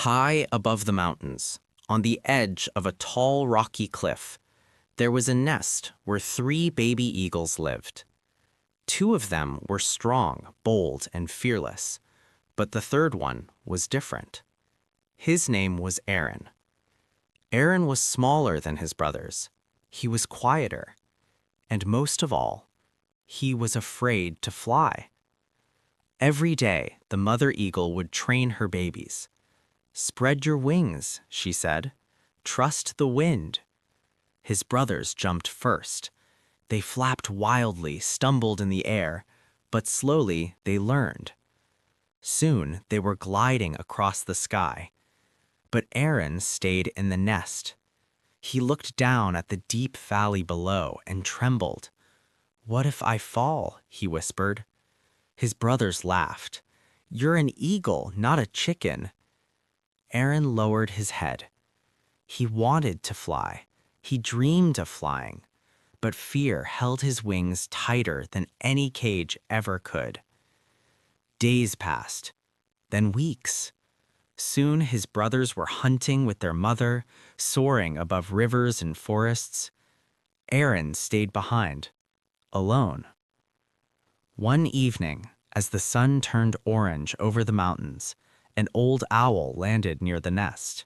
High above the mountains, on the edge of a tall rocky cliff, there was a nest where 3 baby eagles lived. 2 of them were strong, bold, and fearless, but the third one was different. His name was Aaron. Aaron was smaller than his brothers. He was quieter, and most of all, he was afraid to fly. Every day, the mother eagle would train her babies. "Spread your wings," she said. "Trust the wind." His brothers jumped first. They flapped wildly, stumbled in the air, but slowly they learned. Soon they were gliding across the sky. But Aaron stayed in the nest. He looked down at the deep valley below and trembled. "What if I fall?" he whispered. His brothers laughed. "You're an eagle, not a chicken." Aaron lowered his head. He wanted to fly. He dreamed of flying, but fear held his wings tighter than any cage ever could. Days passed, then weeks. Soon his brothers were hunting with their mother, soaring above rivers and forests. Aaron stayed behind, alone. One evening, as the sun turned orange over the mountains, an old owl landed near the nest.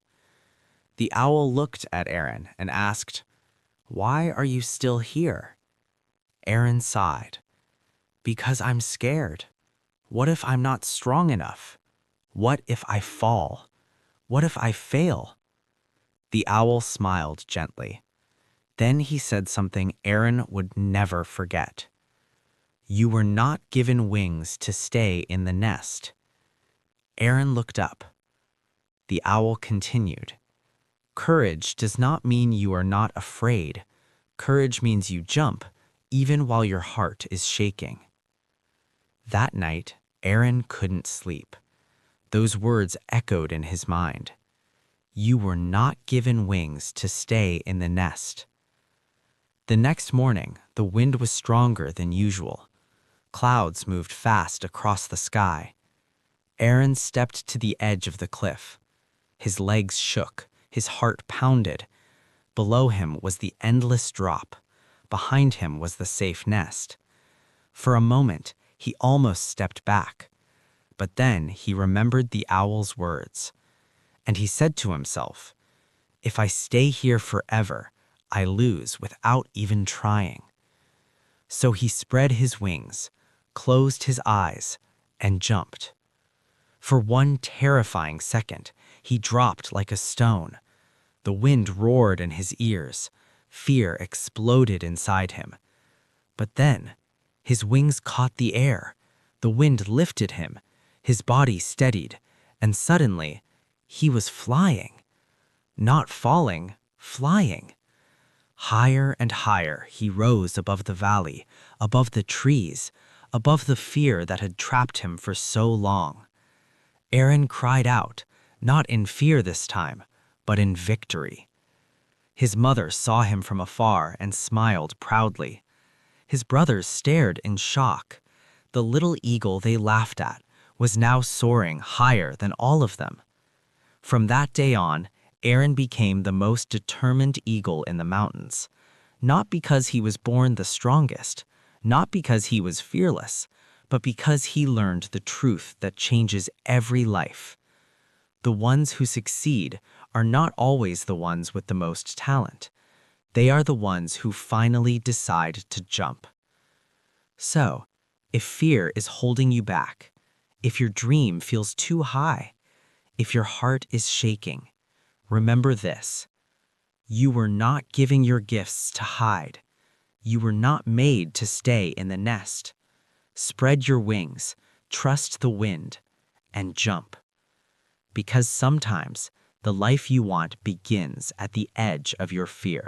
The owl looked at Aaron and asked, "Why are you still here?" Aaron sighed. "Because I'm scared. What if I'm not strong enough? What if I fall? What if I fail?" The owl smiled gently. Then he said something Aaron would never forget. "You were not given wings to stay in the nest." Aaron looked up. The owl continued, "Courage does not mean you are not afraid. Courage means you jump, even while your heart is shaking." That night, Aaron couldn't sleep. Those words echoed in his mind. You were not given wings to stay in the nest. The next morning, the wind was stronger than usual. Clouds moved fast across the sky. Aaron stepped to the edge of the cliff. His legs shook, his heart pounded. Below him was the endless drop. Behind him was the safe nest. For a moment, he almost stepped back. But then he remembered the owl's words. And he said to himself, "If I stay here forever, I lose without even trying." So he spread his wings, closed his eyes, and jumped. For one terrifying second, he dropped like a stone. The wind roared in his ears. Fear exploded inside him. But then, his wings caught the air. The wind lifted him. His body steadied, and suddenly, he was flying. Not falling, flying. Higher and higher he rose above the valley, above the trees, above the fear that had trapped him for so long. Aaron cried out, not in fear this time, but in victory. His mother saw him from afar and smiled proudly. His brothers stared in shock. The little eagle they laughed at was now soaring higher than all of them. From that day on, Aaron became the most determined eagle in the mountains, not because he was born the strongest, not because he was fearless, but because he learned the truth that changes every life. The ones who succeed are not always the ones with the most talent. They are the ones who finally decide to jump. So, if fear is holding you back, if your dream feels too high, if your heart is shaking, remember this. You were not giving your gifts to hide. You were not made to stay in the nest. Spread your wings, trust the wind, and jump. Because sometimes the life you want begins at the edge of your fear.